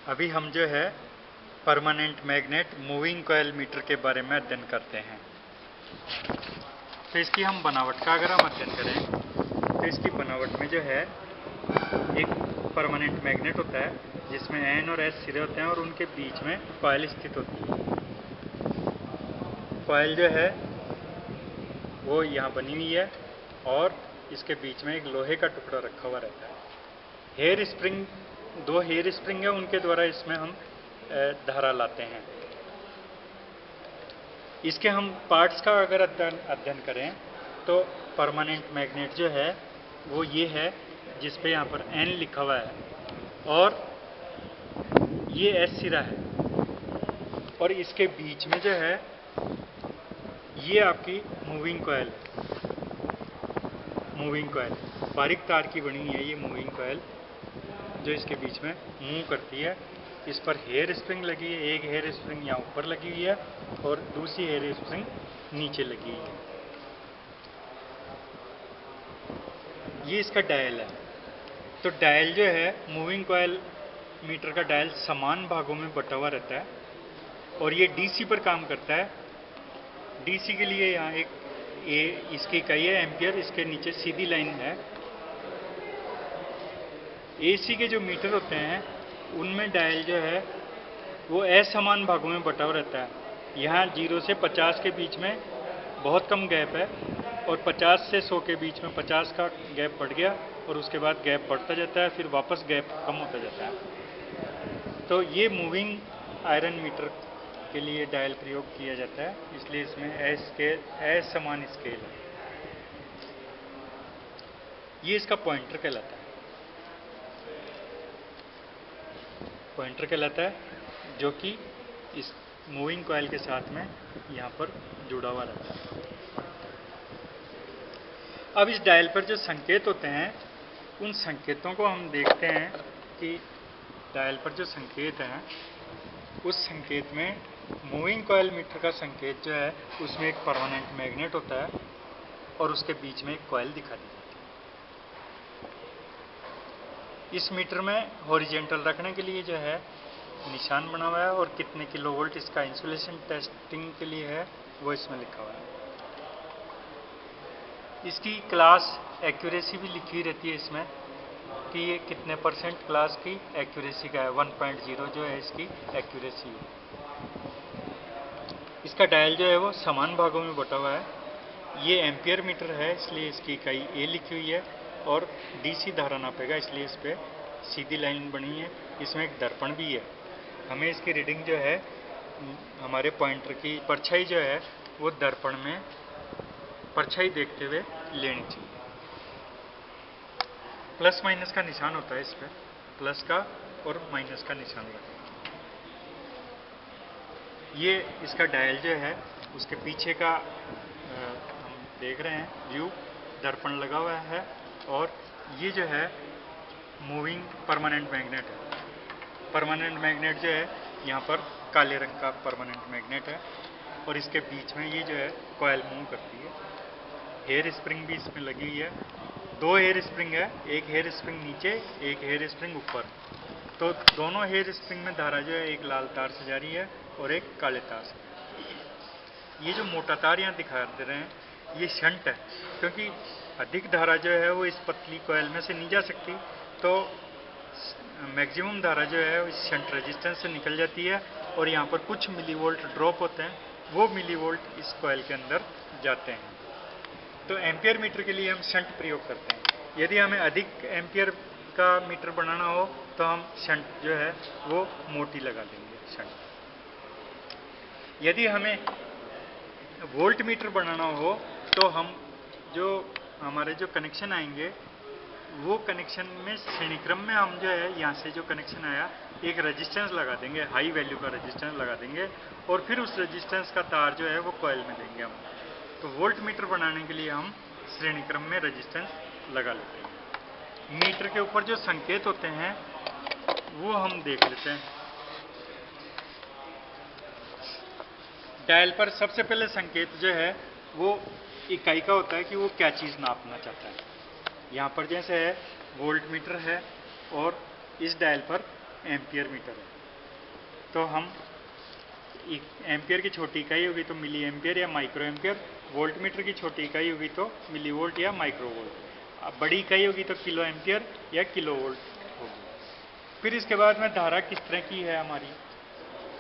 अभी हम जो है permanent magnet moving coil meter के बारे में अध्ययन करते हैं। तो इसकी हम बनावट का अगर हम अध्ययन करें तो इसकी बनावट में जो है एक परमानेंट मैग्नेट होता है जिसमें एन और एस सिरे होते हैं और उनके बीच में कॉइल स्थित होती है। कॉइल जो है वो यहाँ बनी हुई है और इसके बीच में एक लोहे का टुकड़ा रखा हुआ रहता है। हेयर स्प्रिंग, दो हेयर स्प्रिंग है, उनके द्वारा इसमें हम धारा लाते हैं। इसके हम पार्ट्स का अगर अध्ययन करें तो परमानेंट मैग्नेट जो है वो ये है जिस पे यहाँ पर एन लिखा हुआ है और ये एस सिरा है और इसके बीच में जो है ये आपकी मूविंग कॉइल है। मूविंग कॉइल बारीक तार की बनी है ये मूविंग कॉइल जो इसके बीच में मूव करती है। इस पर हेयर स्प्रिंग लगी है, एक हेयर स्प्रिंग यहाँ ऊपर लगी हुई है और दूसरी हेयर स्प्रिंग नीचे लगी हुई है। ये इसका डायल है। तो डायल जो है मूविंग कॉइल मीटर का डायल समान भागों में बटा हुआ रहता है और ये डीसी पर काम करता है। डीसी के लिए यहाँ एक इसकी इकाई है एम्पियर, इसके नीचे सीधी लाइन है। एसी के जो मीटर होते हैं उनमें डायल जो है वो असमान भागों में बटा हुआ रहता है। यहाँ 0 से 50 के बीच में बहुत कम गैप है और 50 से 100 के बीच में 50 का गैप बढ़ गया और उसके बाद गैप बढ़ता जाता है, फिर वापस गैप कम होता जाता है। तो ये मूविंग आयरन मीटर के लिए डायल प्रयोग किया जाता है, इसलिए इसमें असमान स्केल है। ये इसका पॉइंटर कहलाता है। पॉइंटर कहलाता है जो कि इस मूविंग कॉइल के साथ में यहाँ पर जुड़ा हुआ रहता है। अब इस डायल पर जो संकेत होते हैं उन संकेतों को हम देखते हैं कि डायल पर जो संकेत हैं उस संकेत में मूविंग कॉइल मीटर का संकेत जो है उसमें एक परमानेंट मैग्नेट होता है और उसके बीच में एक कॉइल दिखा दी जाती है। इस मीटर में हॉरिजेंटल रखने के लिए जो है निशान बना हुआ है और कितने किलोवोल्ट इसका इंसुलेशन टेस्टिंग के लिए है वो इसमें लिखा हुआ है। इसकी क्लास एक्यूरेसी भी लिखी रहती है इसमें कि ये कितने % क्लास की एक्यूरेसी का है। 1.0 जो है इसकी एक्यूरेसी है। इसका डायल जो है वो समान भागों में बटा हुआ है। ये एम्पियर मीटर है इसलिए इसकी इकाई ए लिखी हुई है और डीसी धारा नापेगा इसलिए इस पर सीधी लाइन बनी है। इसमें एक दर्पण भी है। हमें इसकी रीडिंग जो है हमारे पॉइंटर की परछाई जो है वो दर्पण में परछाई देखते हुए लेनी चाहिए। प्लस माइनस का निशान होता है इस पर, प्लस का और माइनस का निशान लगा। ये इसका डायल जो है उसके पीछे का हम देख रहे हैं व्यू, दर्पण लगा हुआ है और ये जो है मूविंग परमानेंट मैग्नेट है। परमानेंट मैग्नेट जो है यहाँ पर काले रंग का परमानेंट मैग्नेट है और इसके बीच में ये जो है कॉइल मूव करती है। हेयर स्प्रिंग भी इसमें लगी हुई है। 2 हेयर स्प्रिंग है, एक हेयर स्प्रिंग नीचे, एक हेयर स्प्रिंग ऊपर। तो दोनों हेयर स्प्रिंग में धारा जो है एक लाल तार से जा रही है और एक काले तार से। ये जो मोटा तार यहाँ दिखा दे रहे हैं ये शंट है, क्योंकि अधिक धारा जो है वो इस पतली कॉइल में से नहीं जा सकती, तो मैक्सिमम धारा जो है इस शंट रेजिस्टेंस से निकल जाती है और यहाँ पर कुछ मिलीवोल्ट ड्रॉप होते हैं, वो मिलीवोल्ट इस कॉइल के अंदर जाते हैं। तो एम्पियर मीटर के लिए हम शंट प्रयोग करते हैं। यदि हमें अधिक एम्पियर का मीटर बनाना हो तो हम शंट जो है वो मोटी लगा देंगे शंट। यदि हमें वोल्ट मीटर बनाना हो तो हम जो हमारे जो कनेक्शन आएंगे वो कनेक्शन में श्रेणी क्रम में हम जो है यहाँ से जो कनेक्शन आया एक रेजिस्टेंस लगा देंगे, हाई वैल्यू का रेजिस्टेंस लगा देंगे और फिर उस रेजिस्टेंस का तार जो है वो कॉइल में देंगे हम। तो वोल्ट मीटर बनाने के लिए हम श्रेणी क्रम में रेजिस्टेंस लगा लेते हैं। मीटर के ऊपर जो संकेत होते हैं वो हम देख लेते हैं। डायल पर सबसे पहले संकेत जो है वो इकाई का होता है कि वो क्या चीज़ नापना चाहता है। यहाँ पर जैसे है वोल्ट मीटर है और इस डायल पर एम्पियर मीटर है। तो हम एम्पियर की छोटी इकाई होगी तो मिली एम्पियर या माइक्रो एम्पियर, वोल्ट मीटर की छोटी इकाई होगी तो मिली वोल्ट या माइक्रो वोल्ट, अब बड़ी इकाई होगी तो किलो एम्पियर या किलो वोल्ट होगी। फिर इसके बाद में धारा किस तरह की है हमारी,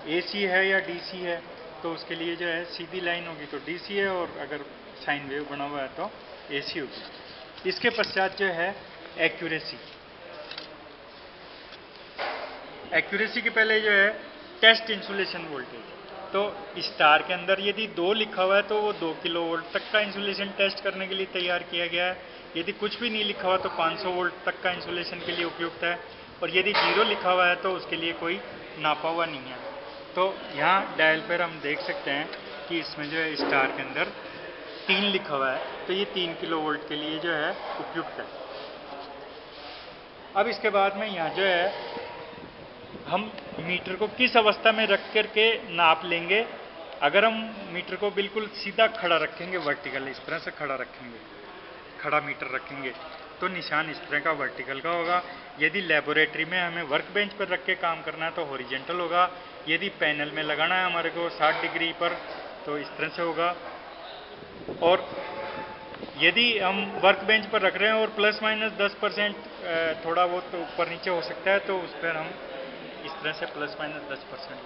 एसी है या डीसी है, तो उसके लिए जो है सीधी लाइन होगी तो डीसी है, और अगर साइन वेव बना हुआ है तो एसी होगी। इसके पश्चात जो है एक्यूरेसी, एक्यूरेसी के पहले जो है टेस्ट इंसुलेशन वोल्टेज। तो स्टार के अंदर यदि 2 लिखा हुआ है तो वो 2 किलो वोल्ट तक का इंसुलेशन टेस्ट करने के लिए तैयार किया गया है। यदि कुछ भी नहीं लिखा हुआ तो 500 वोल्ट तक का इंसुलेशन के लिए उपयुक्त है, और यदि 0 लिखा हुआ है तो उसके लिए कोई नापा हुआ नहीं है। तो यहाँ डायल पर हम देख सकते हैं कि इसमें जो है स्टार के अंदर 3 लिखा हुआ है, तो ये 3 किलो वोल्ट के लिए जो है उपयुक्त है। अब इसके बाद में यहाँ जो है हम मीटर को किस अवस्था में रख करके नाप लेंगे। अगर हम मीटर को बिल्कुल सीधा खड़ा रखेंगे, वर्टिकल इस तरह से खड़ा रखेंगे, खड़ा मीटर रखेंगे, तो निशान इस तरह का वर्टिकल का होगा। यदि लेबोरेटरी में हमें वर्क बेंच पर रख के काम करना है तो हॉरिजेंटल होगा। यदि पैनल में लगाना है हमारे को 60 डिग्री पर तो इस तरह से होगा। और यदि हम वर्क बेंच पर रख रहे हैं और प्लस माइनस 10% थोड़ा बहुत ऊपर नीचे हो सकता है तो उस पर हम इस तरह से प्लस माइनस 10%।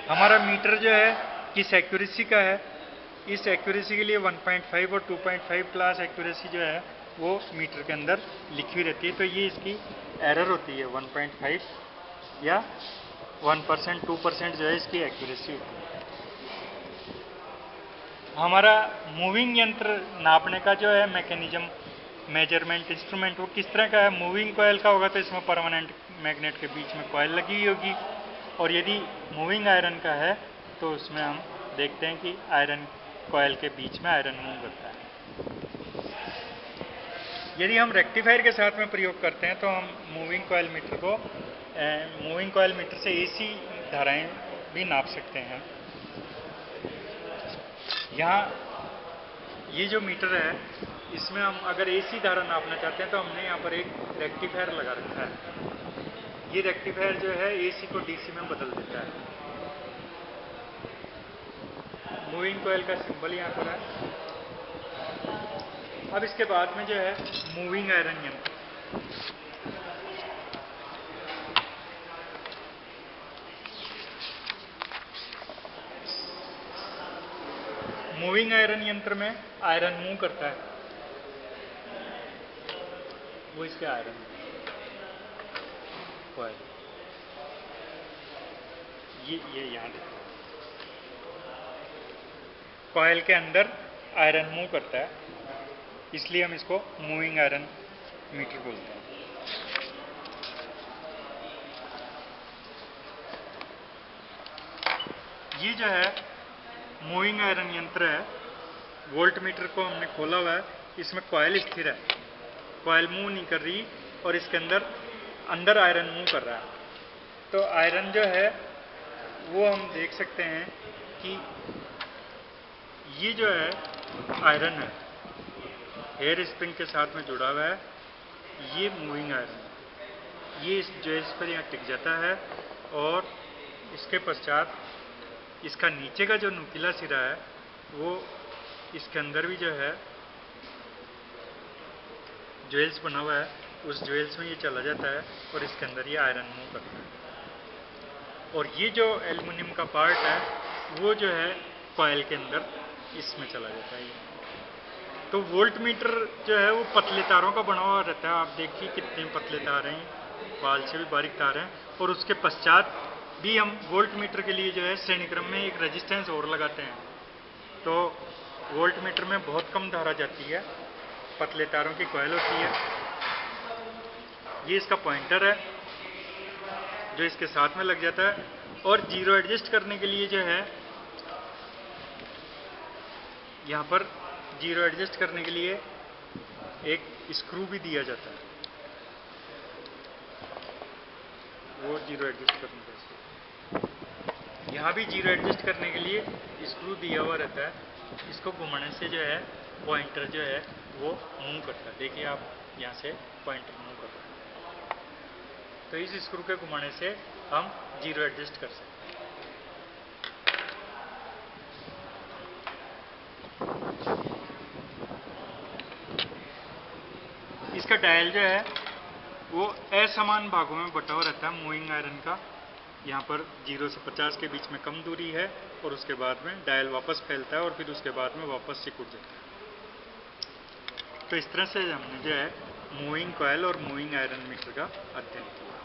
हमारा मीटर जो है किस एक्यूरेसी का है, इस एक्यूरेसी के लिए 1.5 और 2.5 क्लास एक्यूरेसी जो है वो मीटर के अंदर लिखी हुई रहती है। तो ये इसकी एरर होती है, 1.5 या 1%, 2% जो है इसकी एक्यूरेसी होती है। हमारा मूविंग यंत्र नापने का जो है मैकेनिज्म, मेजरमेंट इंस्ट्रूमेंट, वो किस तरह का है। मूविंग कॉयल का होगा तो इसमें परमानेंट मैग्नेट के बीच में कॉयल लगी हुई होगी, और यदि मूविंग आयरन का है तो उसमें हम देखते हैं कि आयरन कॉयल के बीच में आयरन मूव करता है। यदि हम रेक्टिफायर के साथ में प्रयोग करते हैं तो हम मूविंग कॉयल मीटर से एसी धाराएं भी नाप सकते हैं। यहाँ ये जो मीटर है इसमें हम अगर एसी धारा नापना चाहते हैं तो हमने यहाँ पर एक रेक्टिफायर लगा रखा है। ये रेक्टिफायर जो है एसी को डीसी में बदल देता है। मूविंग कॉयल का सिंबल यहाँ पर है। अब इसके बाद में जो है मूविंग आयरन यंत्र। मूविंग आयरन यंत्र में आयरन मूव करता है, वो इसके आयरन कॉयल, ये यहाँ देखो, कॉयल के अंदर आयरन मूव करता है, इसलिए हम इसको मूविंग आयरन मीटर बोलते हैं। ये जो है मूविंग आयरन यंत्र है। वोल्ट मीटर को हमने खोला हुआ है, इसमें कॉयल स्थिर है, कॉयल मूव नहीं कर रही, और इसके अंदर आयरन मूव कर रहा है। तो आयरन जो है वो हम देख सकते हैं कि ये जो है आयरन है, एयर स्प्रिंग के साथ में जुड़ा हुआ है, ये मूविंग आयरन है। ये इस पर यहाँ टिक जाता है, और इसके पश्चात इसका नीचे का जो नुकीला सिरा है वो इसके अंदर भी जो है ज्वेल्स बना हुआ है, उस ज्वेल्स में ये चला जाता है और इसके अंदर ये आयरन मूव करता है। और ये जो एल्युमिनियम का पार्ट है वो जो है कॉयल के अंदर इसमें चला जाता है। तो वोल्ट मीटर जो है वो पतले तारों का बना हुआ रहता है। आप देखिए कितने पतले तार हैं, बाल से भी बारीक तार हैं। और उसके पश्चात भी हम वोल्ट मीटर के लिए जो है श्रेणी क्रम में एक रेजिस्टेंस और लगाते हैं। तो वोल्ट मीटर में बहुत कम धारा जाती है, पतले तारों की कॉइल होती है। ये इसका पॉइंटर है जो इसके साथ में लग जाता है। और जीरो एडजस्ट करने के लिए जो है यहाँ पर जीरो एडजस्ट करने के लिए एक स्क्रू भी दिया जाता है, वो जीरो एडजस्ट करने का। यहाँ भी जीरो एडजस्ट करने के लिए स्क्रू दिया हुआ रहता है। इसको घुमाने से जो है पॉइंटर जो है वो मूव करता है। देखिए आप यहाँ से पॉइंटर मूव कर रहा है। तो इस स्क्रू के घुमाने से हम जीरो एडजस्ट कर सकते हैं। इसका डायल जो है वो असमान भागों में बटा हुआ रहता है मूविंग आयरन का। यहाँ पर 0 से 50 के बीच में कम दूरी है और उसके बाद में डायल वापस फैलता है और फिर उसके बाद में वापस सिकुड़ जाता है। तो इस तरह से हमने जो है मूविंग कॉइल और मूविंग आयरन मीटर का अध्ययन किया।